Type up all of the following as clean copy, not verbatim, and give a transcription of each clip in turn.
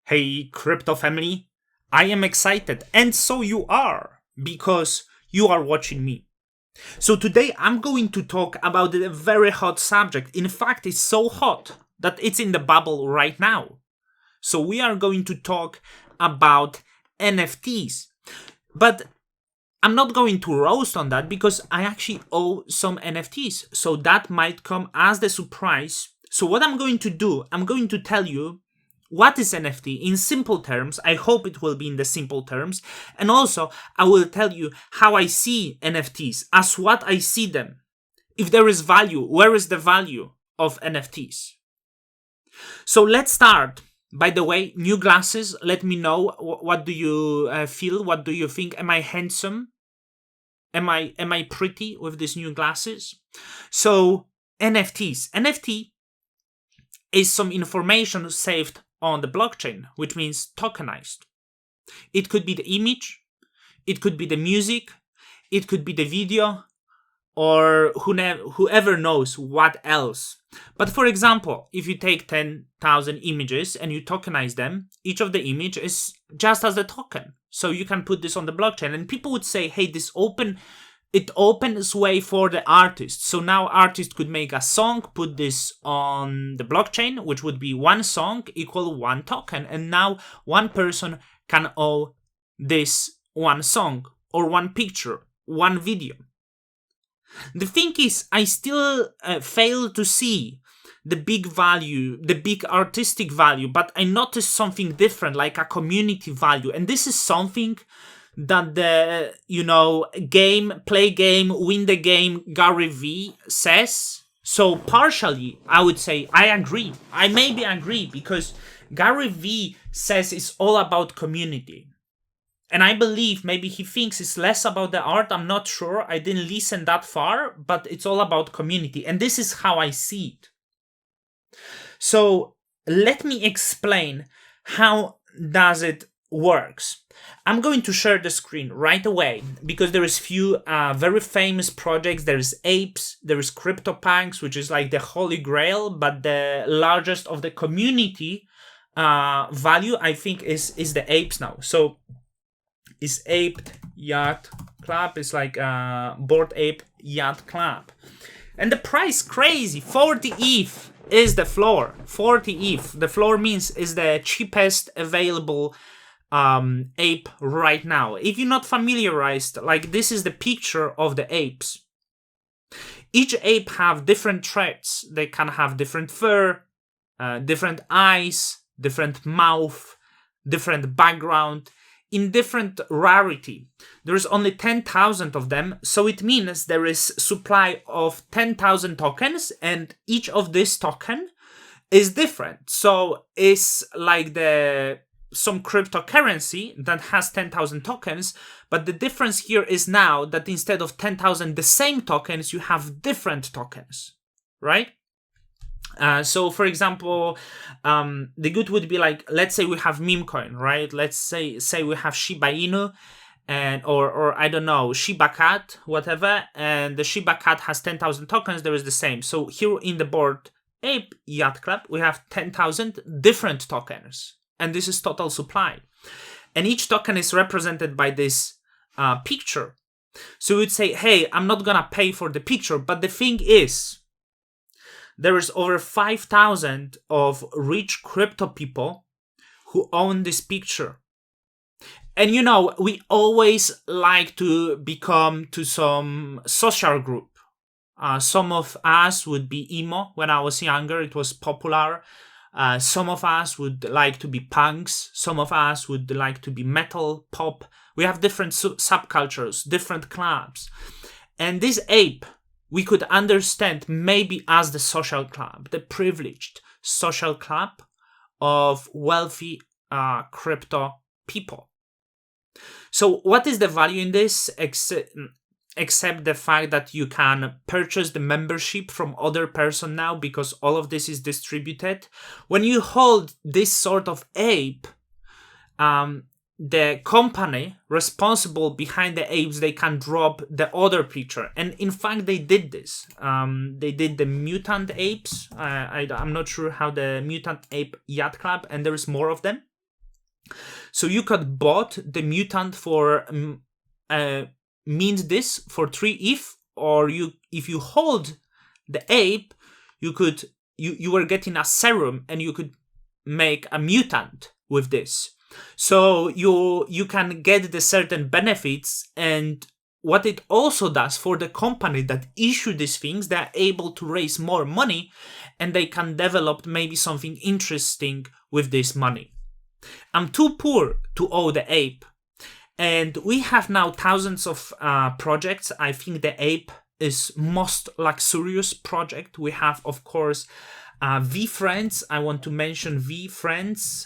Hey, crypto family, I am excited, and so you are, because you are watching me. So today I'm going to talk about a very hot subject. In fact, it's so hot that it's in the bubble right now. So we are going to talk about NFTs. But I'm not going to roast on that because I actually owe some NFTs. So that might come as the surprise. So what I'm going to do, I'm going to tell you what is NFT in simple terms. I hope it will be in the simple terms. And also, I will tell you how I see NFTs, as what I see them. If there is value, where is the value of NFTs? So let's start. By the way, new glasses, let me know. What do you feel? What do you think? Am I handsome? Am I pretty with these new glasses? So NFTs. NFT is some information saved on the blockchain, which means tokenized. It could be the image, it could be the music, it could be the video, or whoever knows what else. But for example, if you take 10,000 images and you tokenize them, each of the image is just as a token. So you can put this on the blockchain, and people would say, hey, it opens way for the artist. So now artists could make a song, put this on the blockchain, which would be one song equal one token. And now one person can own this one song or one picture, one video. The thing is, I still fail to see the big value, the big artistic value, but I noticed something different, like a community value. And this is something that the, play game, win the game Gary V says. So partially, I would say I agree. I maybe agree because Gary V says it's all about community. And I believe maybe he thinks it's less about the art. I'm not sure. I didn't listen that far, but it's all about community. And this is how I see it. So let me explain how does it works. I'm going to share the screen right away because there is few very famous projects. There is apes, there is CryptoPunks, which is like the holy grail, but the largest of the community value, I think, is the apes now. So is Aped Yacht Club. It's like Bored Ape Yacht Club. And the price crazy. 40 ETH is the floor. 40 ETH. The floor means is the cheapest available ape right now. If you're not familiarized, like this is the picture of the apes. Each ape have different traits. They can have different fur, different eyes, different mouth, different background, in different rarity. There is only 10,000 of them, so it means there is supply of 10,000 tokens, and each of this token is different. So it's like some cryptocurrency that has 10,000 tokens, but the difference here is now that instead of 10,000 the same tokens, you have different tokens, right? So for example, the good would be like, let's say we have meme coin, right? Let's say we have Shiba Inu and or I don't know, Shiba Cat, whatever, and the Shiba Cat has 10,000 tokens. There is the same. So here in the Bored Ape Yacht Club, we have 10,000 different tokens, and this is total supply. And each token is represented by this picture. So we'd say, hey, I'm not gonna pay for the picture, but the thing is, there is over 5,000 of rich crypto people who own this picture. And we always like to become to some social group. Some of us would be emo when I was younger. It was popular. Some of us would like to be punks. Some of us would like to be metal, pop. We have different subcultures, different clubs. And this ape, we could understand maybe as the social club, the privileged social club of wealthy crypto people. So what is the value in this except the fact that you can purchase the membership from other person now because all of this is distributed? When you hold this sort of ape, the company responsible behind the apes, they can drop the other picture. And in fact, they did this. They did the mutant apes. I'm not sure how the mutant ape yacht club, and there is more of them. So you could bought the mutant for mint this for 3 ETH, or if you hold the ape, you were getting a serum and you could make a mutant with this. So you can get the certain benefits, and what it also does for the company that issue these things, they're able to raise more money and they can develop maybe something interesting with this money. I'm too poor to own the ape, and we have now thousands of projects. I think the ape is most luxurious project. We have, of course, VFriends. I want to mention VFriends.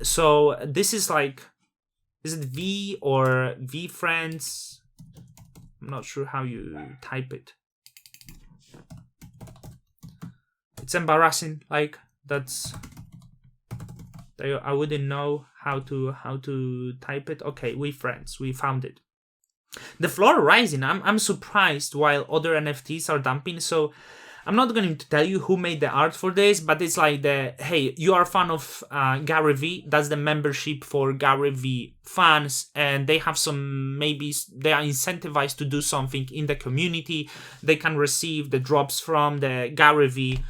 So this is like, is it V or VFriends? I'm not sure how you type it. It's embarrassing. Like, that's, I wouldn't know how to type it. Okay, VFriends. We found it. The floor rising. I'm surprised while other NFTs are dumping. So I'm not going to tell you who made the art for this, but it's like hey, you are a fan of Gary V. That's the membership for Gary V fans, and they have maybe they are incentivized to do something in the community. They can receive the drops from the Gary V.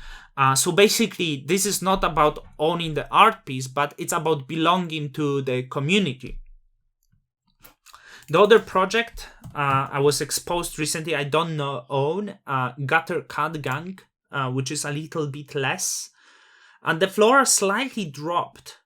So basically, this is not about owning the art piece, but it's about belonging to the community. The other project I was exposed recently, I don't own, Gutter Cat Gang, which is a little bit less. And the floor slightly dropped.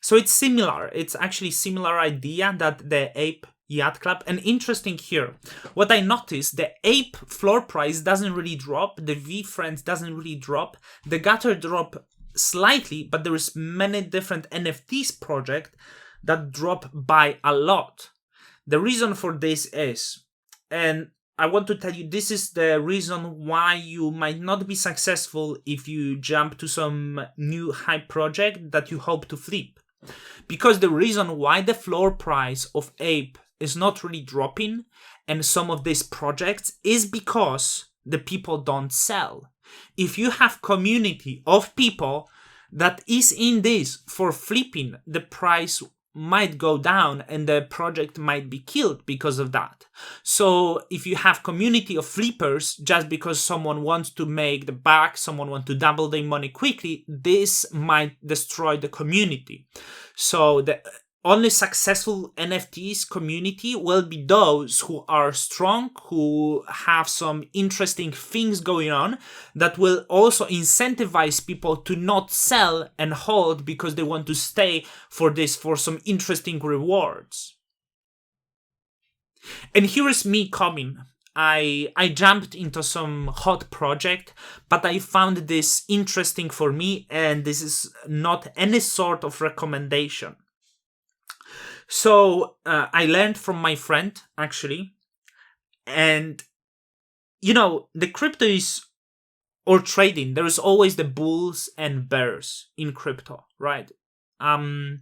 So it's similar. It's actually similar idea that the Ape Yacht Club. And interesting here, what I noticed, the Ape floor price doesn't really drop. The VFriends doesn't really drop. The Gutter drop slightly, but there is many different NFTs project that drop by a lot. The reason for this is, and I want to tell you, this is the reason why you might not be successful if you jump to some new hype project that you hope to flip. Because the reason why the floor price of Ape is not really dropping and some of these projects is because the people don't sell. If you have community of people that is in this for flipping, the price might go down and the project might be killed because of that. So if you have community of flippers, just because someone wants to make the back, someone wants to double their money quickly, this might destroy the community. So the only successful NFTs community will be those who are strong, who have some interesting things going on that will also incentivize people to not sell and hold because they want to stay for some interesting rewards. And here is me coming. I jumped into some hot project, but I found this interesting for me, and this is not any sort of recommendation. So I learned from my friend, actually, and the crypto is, or trading, there is always the bulls and bears in crypto, right? And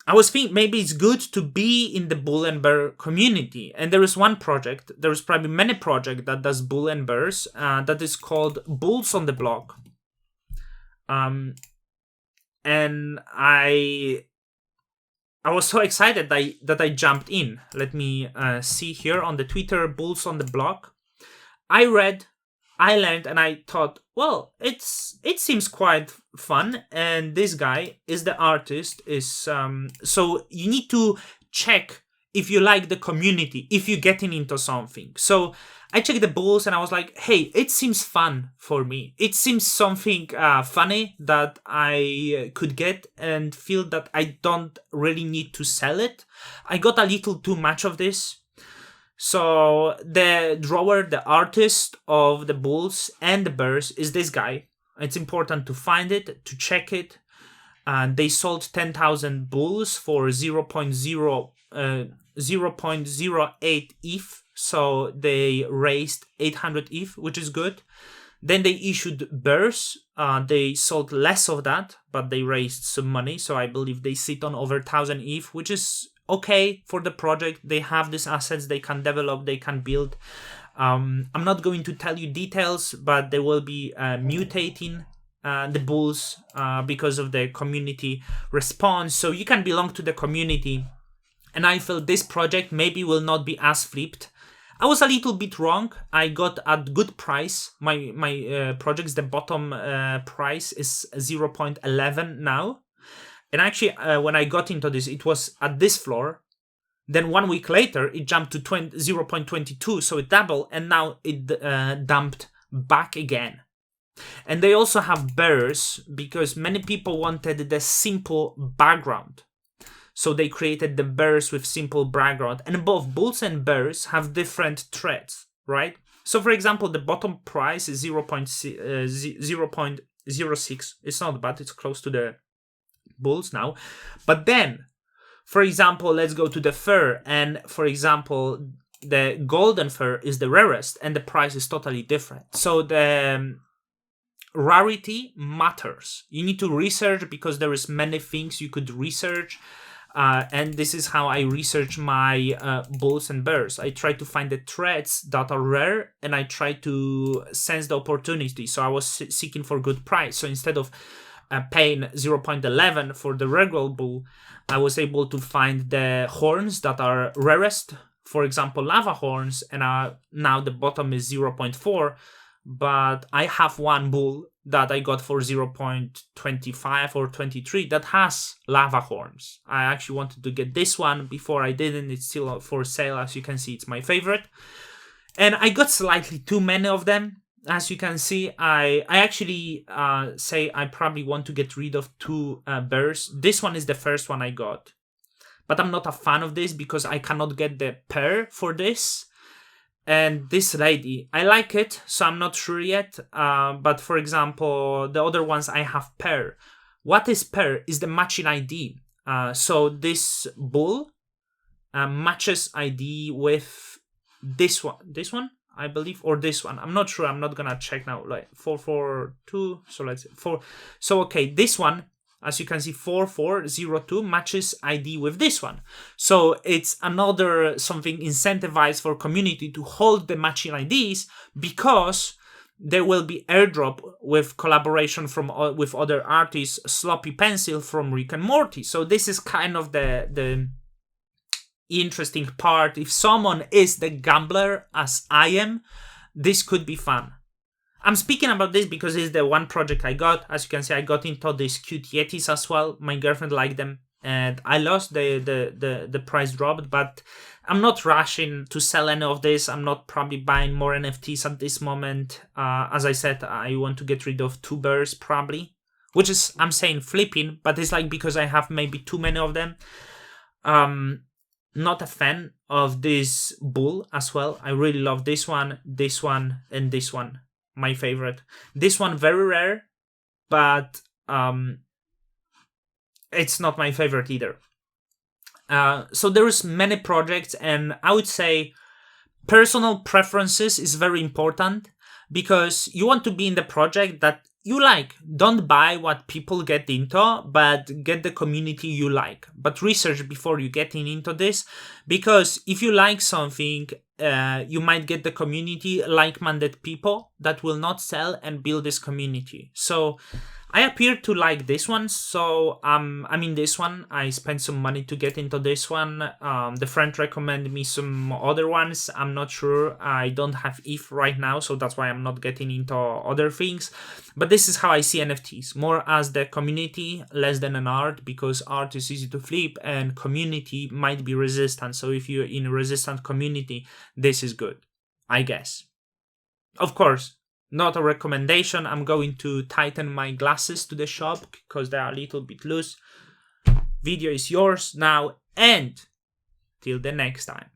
I was thinking maybe it's good to be in the bull and bear community. And there is one project, there is probably many projects that does bull and bears, that is called Bulls on the Block. And I was so excited that I jumped in. Let me see here on the Twitter, Bulls on the Block. I learned, and I thought, well, it seems quite fun. And this guy is the artist. So you need to check if you like the community, if you're getting into something. So I checked the Bulls and I was like, hey, it seems fun for me. It seems something funny that I could get and feel that I don't really need to sell it. I got a little too much of this. So the drawer, the artist of the Bulls and the Bears is this guy. It's important to find it, to check it. And they sold 10,000 Bulls for 0.08 ETH. So they raised 800 ETH, which is good. Then they issued Bears. They sold less of that, but they raised some money. So I believe they sit on over 1,000 ETH, which is okay for the project. They have these assets they can develop, they can build. I'm not going to tell you details, but they will be mutating the bulls because of the community response. So you can belong to the community. And I feel this project maybe will not be as flipped. I was a little bit wrong. I got a good price. My project's the bottom price is 0.11 now. And actually, when I got into this, it was at this floor. Then 1 week later, it jumped to 0.22, so it doubled, and now it dumped back again. And they also have bears, because many people wanted the simple background. So they created the bears with simple background. And both bulls and bears have different threads, right? So for example, the bottom price is 0.06. It's not bad, it's close to the bulls now. But then, for example, let's go to the fur. And for example, the golden fur is the rarest and the price is totally different. So the rarity matters. You need to research because there is many things you could research. And this is how I research my bulls and bears. I try to find the threads that are rare and I try to sense the opportunity. So I was seeking for good price. So instead of paying 0.11 for the regular bull, I was able to find the horns that are rarest. For example, lava horns. And now the bottom is 0.4. But I have one bull that I got for 0.25 or 23 that has lava horns. I actually wanted to get this one before I didn't. It's still for sale. As you can see, it's my favorite. And I got slightly too many of them. As you can see, I actually say I probably want to get rid of 2 bears. This one is the first one I got. But I'm not a fan of this because I cannot get the pair for this. And this lady, I like it, so I'm not sure yet. But for example, the other ones I have pair. What is pair is the matching ID. So this bull matches ID with this one, I believe, or this one. I'm not sure. I'm not gonna check now. Like 442. So let's say 4. So okay, this one. As you can see, 4402 matches ID with this one. So it's another something incentivized for community to hold the matching IDs because there will be airdrop with collaboration with other artists, Sloppy Pencil from Rick and Morty. So this is kind of the interesting part. If someone is the gambler as I am, this could be fun. I'm speaking about this because it's the one project I got. As you can see, I got into these cute Yetis as well. My girlfriend liked them. And I lost the price dropped. But I'm not rushing to sell any of this. I'm not probably buying more NFTs at this moment. As I said, I want to get rid of 2 bears probably. Which is, I'm saying flipping. But it's like because I have maybe too many of them. Not a fan of this bull as well. I really love this one, and this one. My favorite. This one very rare, but it's not my favorite either. So there is many projects, and I would say personal preferences is very important because you want to be in the project that you like. Don't buy what people get into, but get the community you like. But research before you get into this, because if you like something, you might get the community, like-minded people that will not sell and build this community. So I appear to like this one, so I'm in this one. I spent some money to get into this one. The friend recommended me some other ones. I'm not sure. I don't have ETH right now, so that's why I'm not getting into other things. But this is how I see NFTs, more as the community, less than an art, because art is easy to flip and community might be resistant. So if you're in a resistant community, this is good, I guess. Of course, not a recommendation. I'm going to tighten my glasses to the shop because they are a little bit loose. Video is yours now, and till the next time.